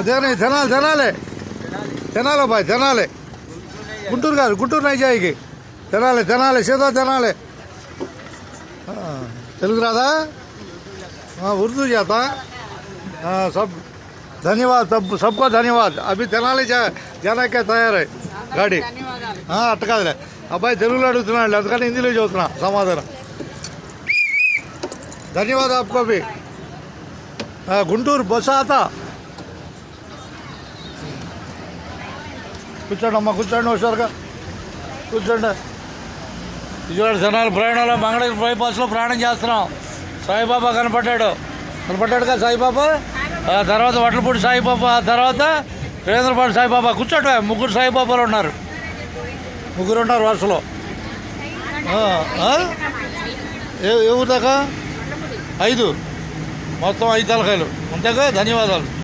Tenali Tenali Tenali bye Tenali. Guntur కాదు, గుంటూరు నైజాయికి తెనాలి తెనాలి సీదా తెనాలి. తెలుగు రాదా? उर्दू जाता सब धन्यवाद सबको धन्यवाद. अभी తెనాలి जाने के तैयार है गाड़ी. అట్ట కాదులే అబ్బాయి తెలుగులో అడుగుతున్నాడు, అందుకని హిందీలో చదువుతున్నా సమాధానం. ధన్యవాద आपको भी. గుంటూరు బస్సు ఆతా. కూర్చోండి అమ్మా, కూర్చోండి హుషారుగా కూర్చోండి. విజయవాడ జనాలు ప్రయాణంలో మంగళగిరి బైపాస్లో ప్రయాణం చేస్తున్నాం. సాయిబాబా కనపడ్డాడుగా సాయిబాబా. ఆ తర్వాత వడ్లపూడి సాయిబాబా, ఆ తర్వాత వీరేంద్రపాడు సాయిబాబా. కూర్చోట ముగ్గురు సాయిబాబాలు ఉన్నారు, ముగ్గురు ఉన్నారు వరుసలో. ఏ ఊరు దాకా? 5 మొత్తం 5 తలకాయలు. అంతేగా, ధన్యవాదాలు.